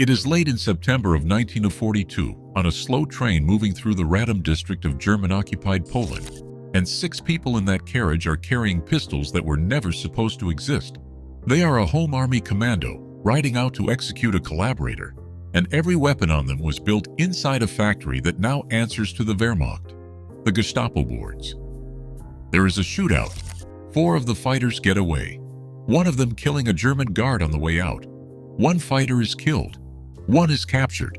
It is late in September of 1942 on a slow train moving through the Radom district of German-occupied Poland, and 6 people in that carriage are carrying pistols that were never supposed to exist. They are a Home Army commando riding out to execute a collaborator, and every weapon on them was built inside a factory that now answers to the Wehrmacht, the Gestapo boards. There is a shootout. 4 of the fighters get away, one of them killing a German guard on the way out. 1 fighter is killed, 1 is captured,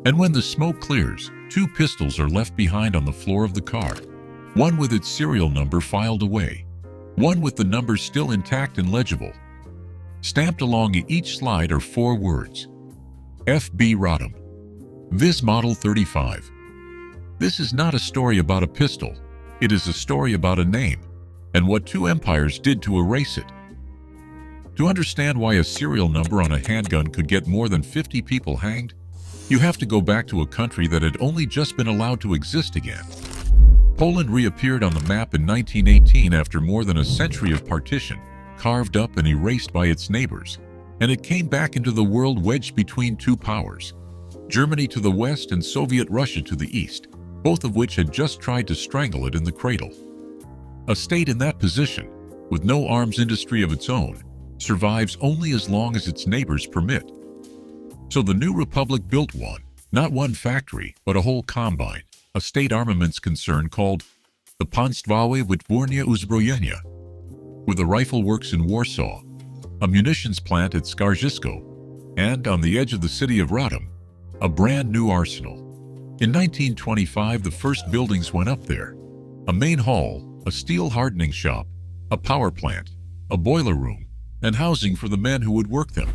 and when the smoke clears, 2 pistols are left behind on the floor of the car, one with its serial number filed away, one with the number still intact and legible. Stamped along each slide are 4 words: FB Radom, Vis Model 35. This is not a story about a pistol, it is a story about a name, and what 2 empires did to erase it. To understand why a serial number on a handgun could get more than 50 people hanged, you have to go back to a country that had only just been allowed to exist again. Poland reappeared on the map in 1918 after more than a century of partition, carved up and erased by its neighbors, and it came back into the world wedged between 2 powers, Germany to the west and Soviet Russia to the east, both of which had just tried to strangle it in the cradle. A state in that position, with no arms industry of its own, survives only as long as its neighbors permit. So the new republic built not one factory, but a whole combine, a state armaments concern called the Państwowe Wytwórnia Uzbrojenia, with a rifle works in Warsaw, a munitions plant at Skarżysko, and, on the edge of the city of Radom, a brand new arsenal. In 1925, the first buildings went up there: a main hall, a steel hardening shop, a power plant, a boiler room, and housing for the men who would work them.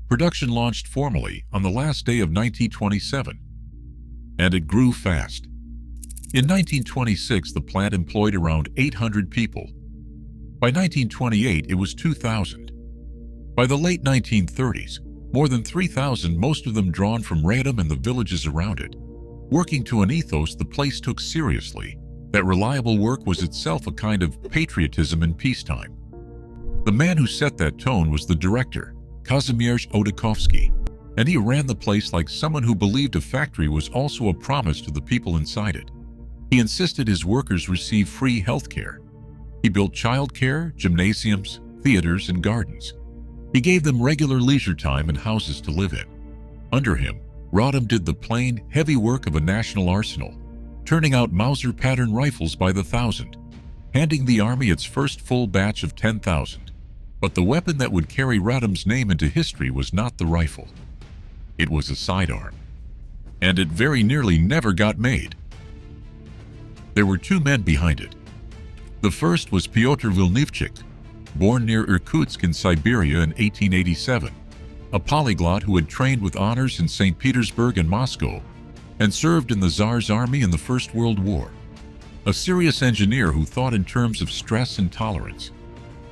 Production launched formally on the last day of 1927, and it grew fast. In 1926, the plant employed around 800 people. By 1928, it was 2,000. By the late 1930s, more than 3,000, most of them drawn from Radom and the villages around it, working to an ethos the place took seriously, that reliable work was itself a kind of patriotism in peacetime. The man who set that tone was the director, Kazimierz Otakowski, and he ran the place like someone who believed a factory was also a promise to the people inside it. He insisted his workers receive free health care. He built childcare, gymnasiums, theaters, and gardens. He gave them regular leisure time and houses to live in. Under him, Radom did the plain, heavy work of a national arsenal, turning out Mauser pattern rifles by the thousand, handing the army its first full batch of 10,000. But the weapon that would carry Radom's name into history was not the rifle. It was a sidearm. And it very nearly never got made. There were 2 men behind it. The first was Pyotr Wilniewczyk, born near Irkutsk in Siberia in 1887, a polyglot who had trained with honors in St. Petersburg and Moscow, and served in the Tsar's army in the First World War. A serious engineer who thought in terms of stress and tolerance.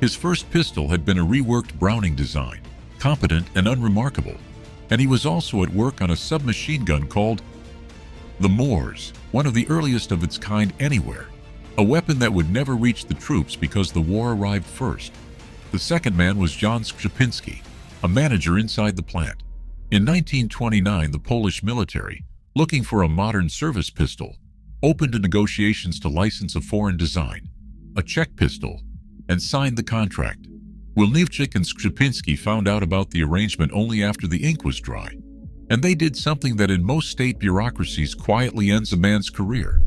His first pistol had been a reworked Browning design, competent and unremarkable, and he was also at work on a submachine gun called the Moors, one of the earliest of its kind anywhere, a weapon that would never reach the troops because the war arrived first. The second man was Jan Skrzypinski, a manager inside the plant. In 1929, the Polish military, looking for a modern service pistol, opened negotiations to license a foreign design, a Czech pistol, and signed the contract. Wilniewczyk and Skrzypinski found out about the arrangement only after the ink was dry, and they did something that in most state bureaucracies quietly ends a man's career.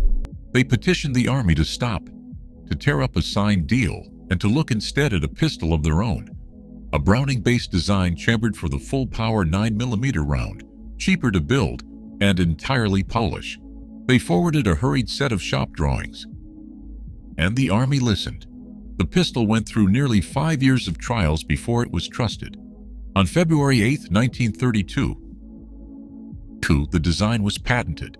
They petitioned the army to stop, to tear up a signed deal, and to look instead at a pistol of their own, a Browning-based design chambered for the full-power 9mm round, cheaper to build, and entirely Polish. They forwarded a hurried set of shop drawings, and the army listened. The pistol went through nearly 5 years of trials before it was trusted. On February 8, 1932, the design was patented.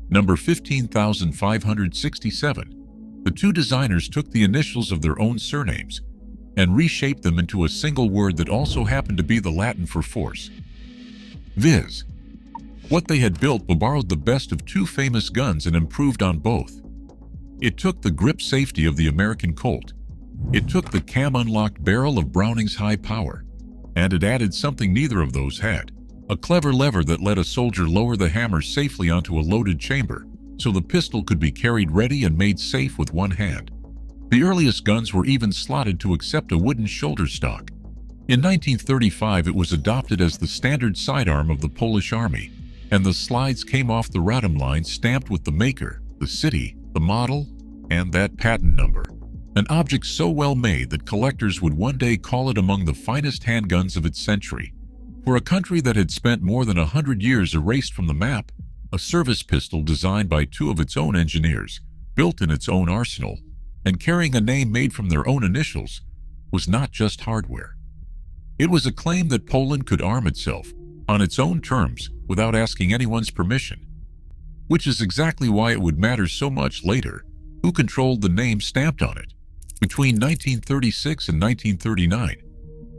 Number 15,567. The 2 designers took the initials of their own surnames and reshaped them into a single word that also happened to be the Latin for force. Viz. What they had built borrowed the best of 2 famous guns and improved on both. It took the grip safety of the American Colt. It took the cam-unlocked barrel of Browning's high power. And it added something neither of those had: a clever lever that let a soldier lower the hammer safely onto a loaded chamber, so the pistol could be carried ready and made safe with one hand. The earliest guns were even slotted to accept a wooden shoulder stock. In 1935, it was adopted as the standard sidearm of the Polish army, and the slides came off the Radom line stamped with the maker, the city, the model, and that patent number. An object so well made that collectors would one day call it among the finest handguns of its century. For a country that had spent more than 100 years erased from the map, a service pistol designed by two of its own engineers, built in its own arsenal, and carrying a name made from their own initials, was not just hardware. It was a claim that Poland could arm itself, on its own terms, without asking anyone's permission. Which is exactly why it would matter so much later who controlled the name stamped on it. Between 1936 and 1939,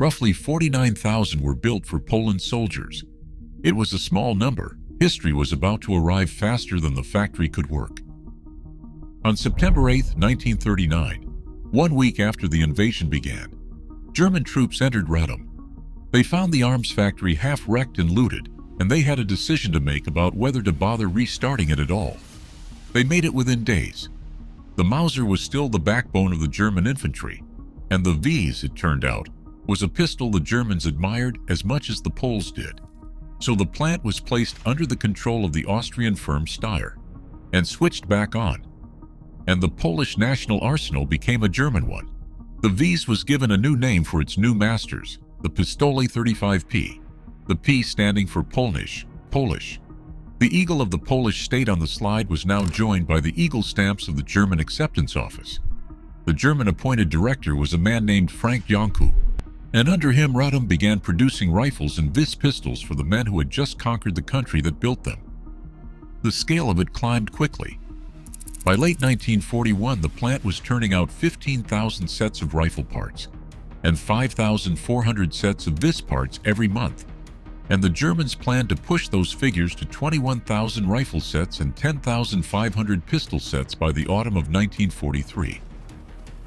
roughly 49,000 were built for Poland's soldiers. It was a small number. History was about to arrive faster than the factory could work. On September 8, 1939, 1 week after the invasion began, German troops entered Radom. They found the arms factory half wrecked and looted, and they had a decision to make about whether to bother restarting it at all. They made it within days. The Mauser was still the backbone of the German infantry, and the V's, it turned out, was a pistol the Germans admired as much as the Poles did. So the plant was placed under the control of the Austrian firm Steyr, and switched back on. And the Polish national arsenal became a German one. The V's was given a new name for its new masters, the Pistolet 35P, the P standing for Polish. The eagle of the Polish state on the slide was now joined by the eagle stamps of the German acceptance office. The German-appointed director was a man named Frank Janku, and under him Radom began producing rifles and Vis pistols for the men who had just conquered the country that built them. The scale of it climbed quickly. By late 1941, the plant was turning out 15,000 sets of rifle parts and 5,400 sets of Vis parts every month, and the Germans planned to push those figures to 21,000 rifle sets and 10,500 pistol sets by the autumn of 1943.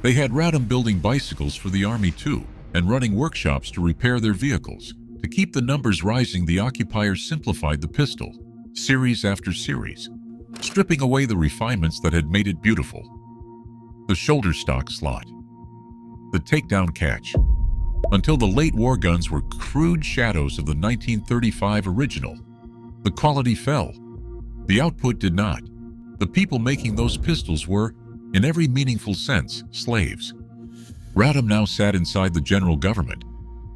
They had Radom building bicycles for the army too, and running workshops to repair their vehicles. To keep the numbers rising, the occupiers simplified the pistol, series after series, stripping away the refinements that had made it beautiful. The shoulder stock slot, the takedown catch. Until the late war guns were crude shadows of the 1935 original. The quality fell. The output did not. The people making those pistols were, in every meaningful sense, slaves. Radom now sat inside the general government,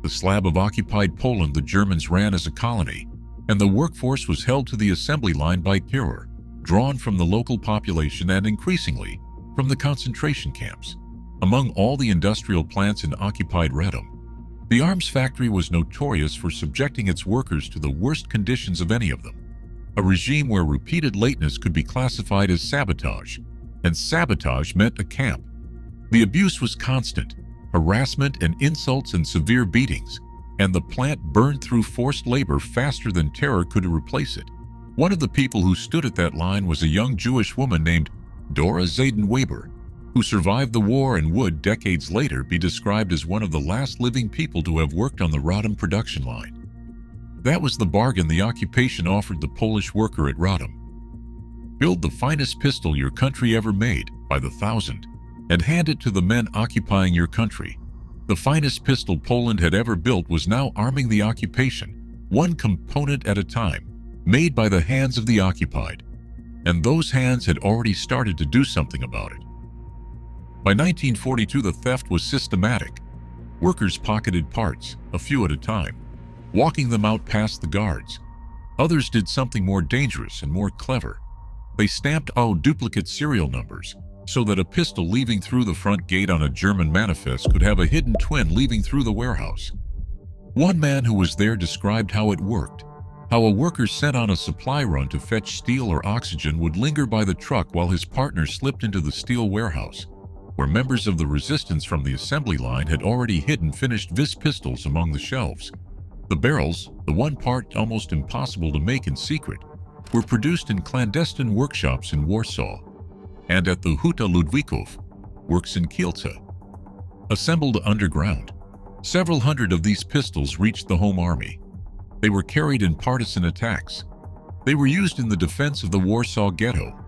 the slab of occupied Poland the Germans ran as a colony, and the workforce was held to the assembly line by terror, drawn from the local population and increasingly from the concentration camps. Among all the industrial plants in occupied Radom, the arms factory was notorious for subjecting its workers to the worst conditions of any of them, a regime where repeated lateness could be classified as sabotage, and sabotage meant a camp. The abuse was constant, harassment and insults and severe beatings, and the plant burned through forced labor faster than terror could replace it. One of the people who stood at that line was a young Jewish woman named Dora Zaden-Weber, who survived the war and would, decades later, be described as one of the last living people to have worked on the Radom production line. That was the bargain the occupation offered the Polish worker at Radom. Build the finest pistol your country ever made, by the thousand, and hand it to the men occupying your country. The finest pistol Poland had ever built was now arming the occupation, one component at a time, made by the hands of the occupied. And those hands had already started to do something about it. By 1942, the theft was systematic. Workers pocketed parts, a few at a time, walking them out past the guards. Others did something more dangerous and more clever. They stamped out duplicate serial numbers, so that a pistol leaving through the front gate on a German manifest could have a hidden twin leaving through the warehouse. One man who was there described how it worked, how a worker sent on a supply run to fetch steel or oxygen would linger by the truck while his partner slipped into the steel warehouse, where members of the resistance from the assembly line had already hidden finished Vis pistols among the shelves. The barrels, the one part almost impossible to make in secret, were produced in clandestine workshops in Warsaw and at the Huta Ludwików works in Kielce. Assembled underground, several hundred of these pistols reached the Home Army. They were carried in partisan attacks. They were used in the defense of the Warsaw Ghetto.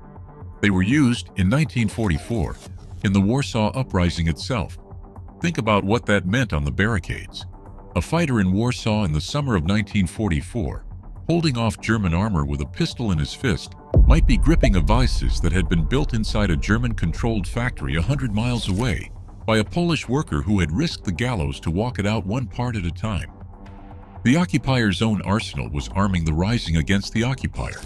They were used in 1944 in the Warsaw Uprising itself. Think about what that meant on the barricades. A fighter in Warsaw in the summer of 1944, holding off German armor with a pistol in his fist, might be gripping a vices that had been built inside a German-controlled factory 100 miles away by a Polish worker who had risked the gallows to walk it out one part at a time. The occupier's own arsenal was arming the rising against the occupier.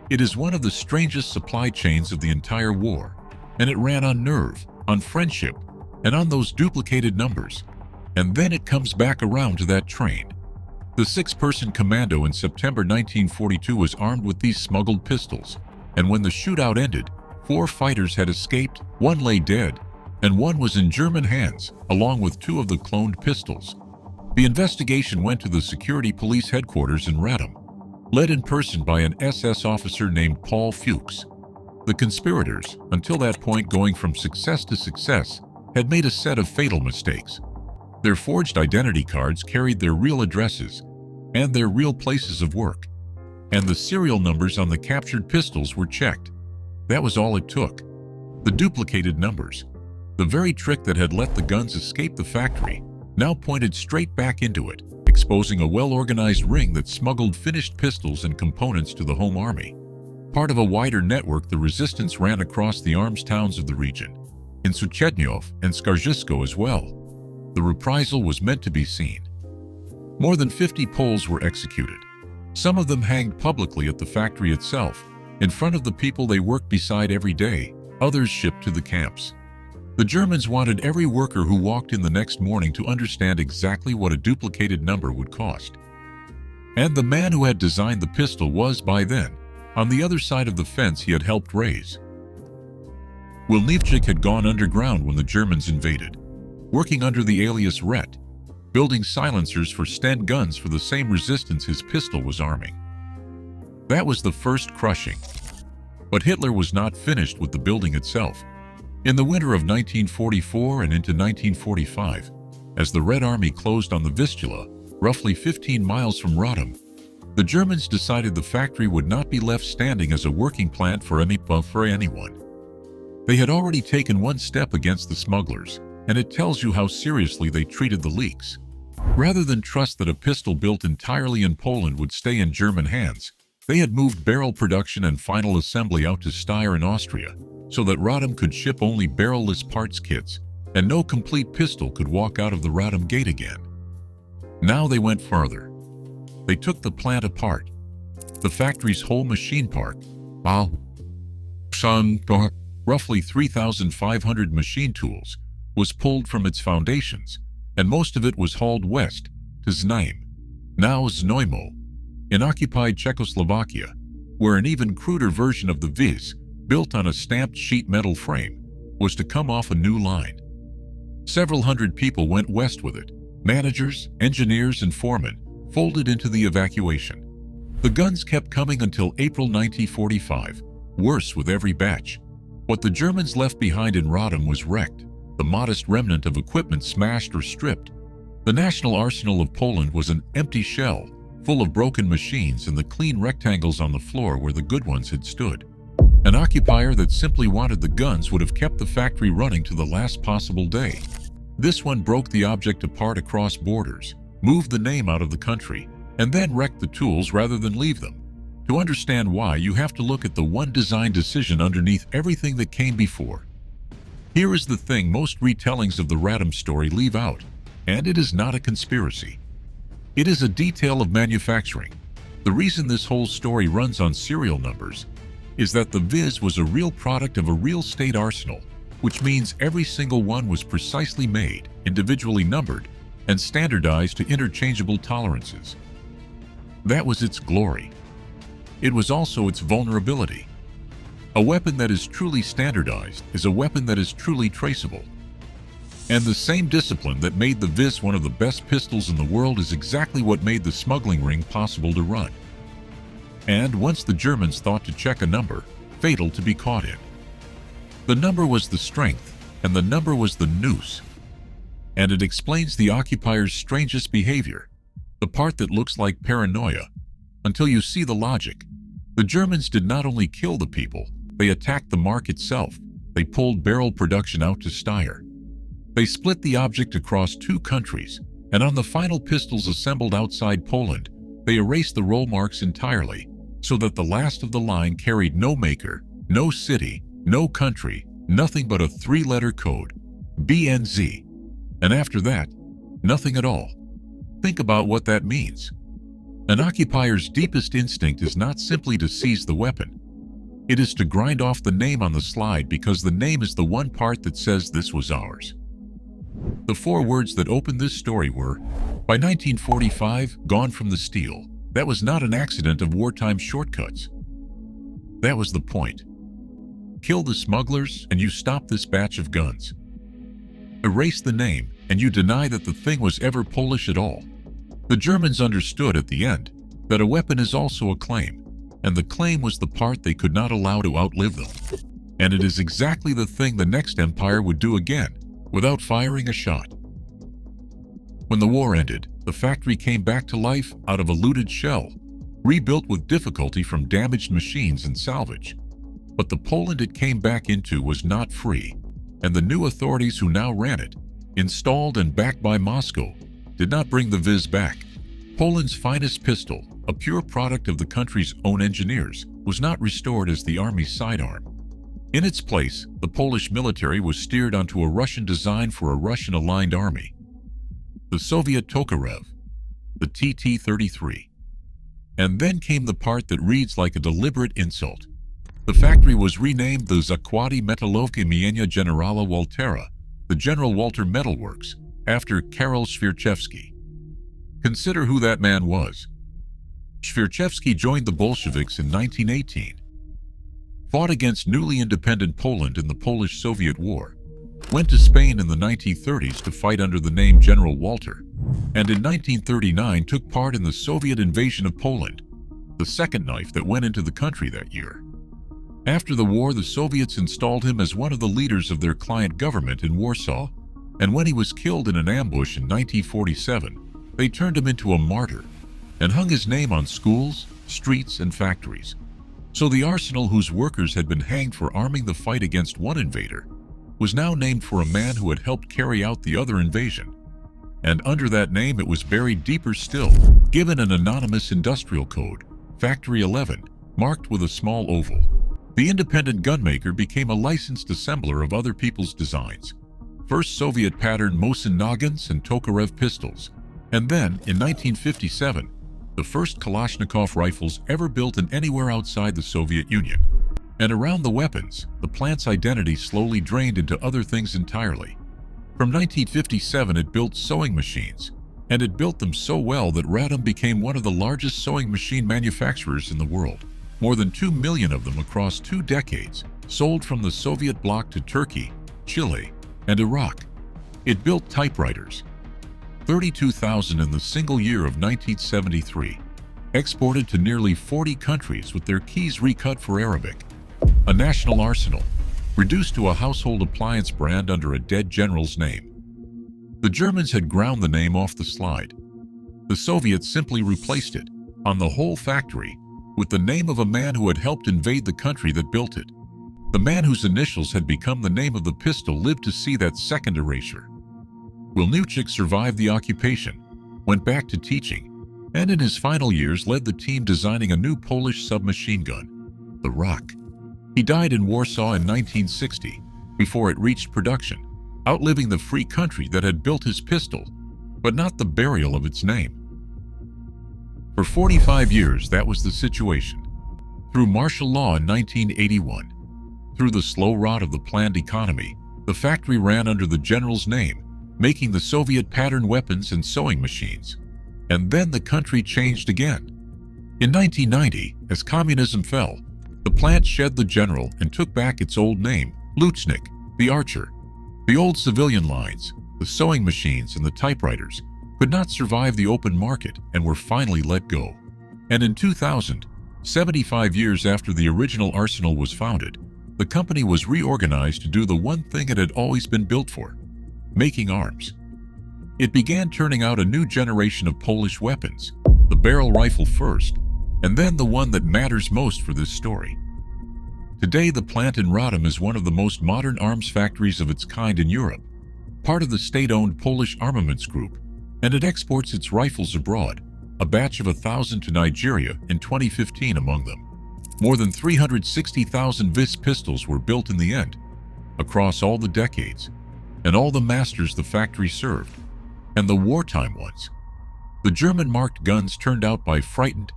It is one of the strangest supply chains of the entire war, and it ran on nerve, on friendship, and on those duplicated numbers. And then it comes back around to that train. The 6-person commando in September 1942 was armed with these smuggled pistols, and when the shootout ended, 4 fighters had escaped, 1 lay dead, and 1 was in German hands, along with 2 of the cloned pistols. The investigation went to the security police headquarters in Radom, led in person by an SS officer named Paul Fuchs. The conspirators, until that point going from success to success, had made a set of fatal mistakes. Their forged identity cards carried their real addresses and their real places of work, and the serial numbers on the captured pistols were checked. That was all it took. The duplicated numbers, the very trick that had let the guns escape the factory, now pointed straight back into it, exposing a well-organized ring that smuggled finished pistols and components to the home army. Part of a wider network, the resistance ran across the arms towns of the region, in Suchedniov and Skarżysko as well. The reprisal was meant to be seen. More than 50 Poles were executed. Some of them hanged publicly at the factory itself, in front of the people they worked beside every day, others shipped to the camps. The Germans wanted every worker who walked in the next morning to understand exactly what a duplicated number would cost. And the man who had designed the pistol was, by then, on the other side of the fence he had helped raise. Wilniewczyk had gone underground when the Germans invaded, working under the alias Ret, building silencers for Sten guns for the same resistance his pistol was arming. That was the first crushing. But Hitler was not finished with the building itself. In the winter of 1944 and into 1945, as the Red Army closed on the Vistula, roughly 15 miles from Radom, the Germans decided the factory would not be left standing as a working plant for anyone. They had already taken one step against the smugglers, and it tells you how seriously they treated the leaks. Rather than trust that a pistol built entirely in Poland would stay in German hands, they had moved barrel production and final assembly out to Steyr in Austria, so that Radom could ship only barrel-less parts kits, and no complete pistol could walk out of the Radom gate again. Now they went farther. They took the plant apart. The factory's whole machine park, roughly 3,500 machine tools, was pulled from its foundations, and most of it was hauled west to Znaim, now Znojmo, in occupied Czechoslovakia, where an even cruder version of the Viz, built on a stamped sheet metal frame, was to come off a new line. Several hundred people went west with it. Managers, engineers, and foremen folded into the evacuation. The guns kept coming until April 1945, worse with every batch. What the Germans left behind in Radom was wrecked, the modest remnant of equipment smashed or stripped. The national arsenal of Poland was an empty shell, full of broken machines and the clean rectangles on the floor where the good ones had stood. An occupier that simply wanted the guns would have kept the factory running to the last possible day. This one broke the object apart across borders, moved the name out of the country, and then wrecked the tools rather than leave them. To understand why, you have to look at the one design decision underneath everything that came before. Here is the thing most retellings of the Radom story leave out, and it is not a conspiracy. It is a detail of manufacturing. The reason this whole story runs on serial numbers is that the Viz was a real product of a real state arsenal, which means every single one was precisely made, individually numbered, and standardized to interchangeable tolerances. That was its glory. It was also its vulnerability. A weapon that is truly standardized is a weapon that is truly traceable. And the same discipline that made the Viz one of the best pistols in the world is exactly what made the smuggling ring possible to run. And once the Germans thought to check a number, fatal to be caught in. The number was the strength, and the number was the noose. And it explains the occupier's strangest behavior. The part that looks like paranoia, until you see the logic. The Germans did not only kill the people, they attacked the mark itself. They pulled barrel production out to Steyr. They split the object across 2 countries, and on the final pistols assembled outside Poland, they erased the roll marks entirely, so that the last of the line carried no maker, no city, no country, nothing but a 3-letter code, BNZ. And after that, nothing at all. Think about what that means. An occupier's deepest instinct is not simply to seize the weapon. It is to grind off the name on the slide, because the name is the one part that says this was ours. The 4 words that opened this story were, by 1945, gone from the steel. That was not an accident of wartime shortcuts. That was the point. Kill the smugglers and you stop this batch of guns. Erase the name and you deny that the thing was ever Polish at all. The Germans understood at the end that a weapon is also a claim, and the claim was the part they could not allow to outlive them. And it is exactly the thing the next empire would do again, without firing a shot. When the war ended, the factory came back to life out of a looted shell, rebuilt with difficulty from damaged machines and salvage. But the Poland it came back into was not free, and the new authorities who now ran it, installed and backed by Moscow, did not bring the Viz back. Poland's finest pistol, a pure product of the country's own engineers, was not restored as the army's sidearm. In its place, the Polish military was steered onto a Russian design for a Russian-aligned army. The Soviet Tokarev, the TT-33. And then came the part that reads like a deliberate insult. The factory was renamed the Zakłady Metalovki imienia Generała Waltera, the General Walter Metal Works, after Karol Świerczewski. Consider who that man was. Świerczewski joined the Bolsheviks in 1918, fought against newly independent Poland in the Polish-Soviet War, went to Spain in the 1930s to fight under the name General Walter, and in 1939 took part in the Soviet invasion of Poland, the second knife that went into the country that year. After the war, the Soviets installed him as one of the leaders of their client government in Warsaw, and when he was killed in an ambush in 1947, they turned him into a martyr and hung his name on schools, streets, and factories. So the arsenal whose workers had been hanged for arming the fight against one invader was now named for a man who had helped carry out the other invasion. And under that name it was buried deeper still, given an anonymous industrial code, Factory 11, marked with a small oval. The independent gunmaker became a licensed assembler of other people's designs. First Soviet-patterned Mosin Nagants and Tokarev pistols, and then, in 1957, the first Kalashnikov rifles ever built in anywhere outside the Soviet Union. And around the weapons, the plant's identity slowly drained into other things entirely. From 1957, it built sewing machines, and it built them so well that Radom became one of the largest sewing machine manufacturers in the world. More than 2 million of them across 2 decades, sold from the Soviet bloc to Turkey, Chile, and Iraq. It built typewriters, 32,000 in the single year of 1973, exported to nearly 40 countries with their keys recut for Arabic. A national arsenal, reduced to a household appliance brand under a dead general's name. The Germans had ground the name off the slide. The Soviets simply replaced it, on the whole factory, with the name of a man who had helped invade the country that built it. The man whose initials had become the name of the pistol lived to see that second erasure. Wilniewczyk survived the occupation, went back to teaching, and in his final years led the team designing a new Polish submachine gun, the Rock. He died in Warsaw in 1960, before it reached production, outliving the free country that had built his pistol, but not the burial of its name. For 45 years, that was the situation. Through martial law in 1981, through the slow rot of the planned economy, the factory ran under the general's name, making the Soviet-patterned weapons and sewing machines. And then the country changed again. In 1990, as communism fell, the plant shed the general and took back its old name, Luchnik, the archer. The old civilian lines, the sewing machines and the typewriters, could not survive the open market and were finally let go. And in 2000, 75 years after the original arsenal was founded, the company was reorganized to do the one thing it had always been built for: making arms. It began turning out a new generation of Polish weapons, the barrel rifle first, and then the one that matters most for this story. Today, the plant in Radom is one of the most modern arms factories of its kind in Europe, part of the state-owned Polish armaments group, and it exports its rifles abroad, a batch of 1,000 to Nigeria in 2015 among them. More than 360,000 VIS pistols were built in the end, across all the decades, and all the masters the factory served, and the wartime ones. The German-marked guns turned out by frightened,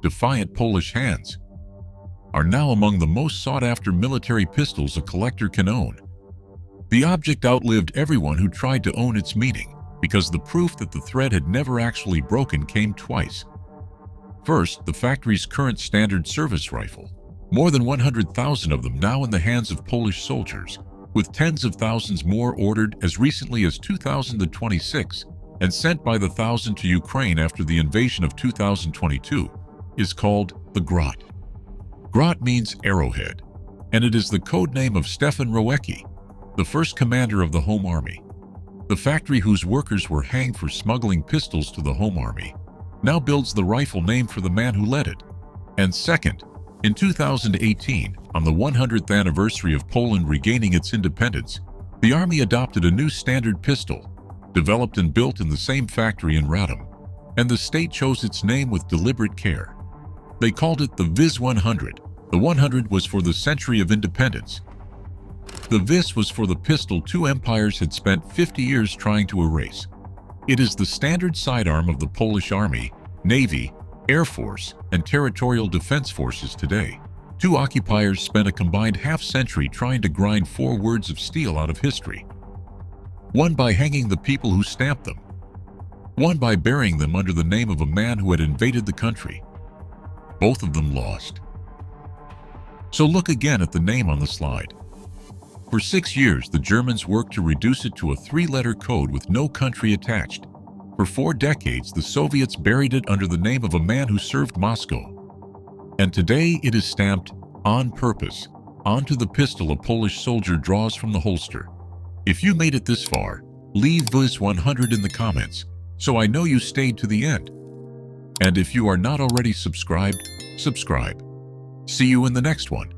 defiant Polish hands are now among the most sought-after military pistols a collector can own. The object outlived everyone who tried to own its meaning, because the proof that the thread had never actually broken came twice. First, the factory's current standard service rifle, more than 100,000 of them now in the hands of Polish soldiers, with tens of thousands more ordered as recently as 2026 and sent by the thousand to Ukraine after the invasion of 2022, is called the Grot. Grot means arrowhead, and it is the code name of Stefan Rowecki, the first commander of the Home Army. The factory whose workers were hanged for smuggling pistols to the Home Army now builds the rifle named for the man who led it. And second, in 2018, on the 100th anniversary of Poland regaining its independence, the Army adopted a new standard pistol, developed and built in the same factory in Radom, and the state chose its name with deliberate care. They called it the VIS 100. The 100 was for the century of independence. The VIS was for the pistol two empires had spent 50 years trying to erase. It is the standard sidearm of the Polish Army, Navy, Air Force, and Territorial Defense Forces today. Two occupiers spent a combined half-century trying to grind 4 words of steel out of history. One by hanging the people who stamped them. One by burying them under the name of a man who had invaded the country. Both of them lost. So look again at the name on the slide. For 6 years, the Germans worked to reduce it to a 3-letter code with no country attached. For 4 decades, the Soviets buried it under the name of a man who served Moscow. And today it is stamped, on purpose, onto the pistol a Polish soldier draws from the holster. If you made it this far, leave VIS 100 in the comments, so I know you stayed to the end. And if you are not already subscribed, subscribe. See you in the next one.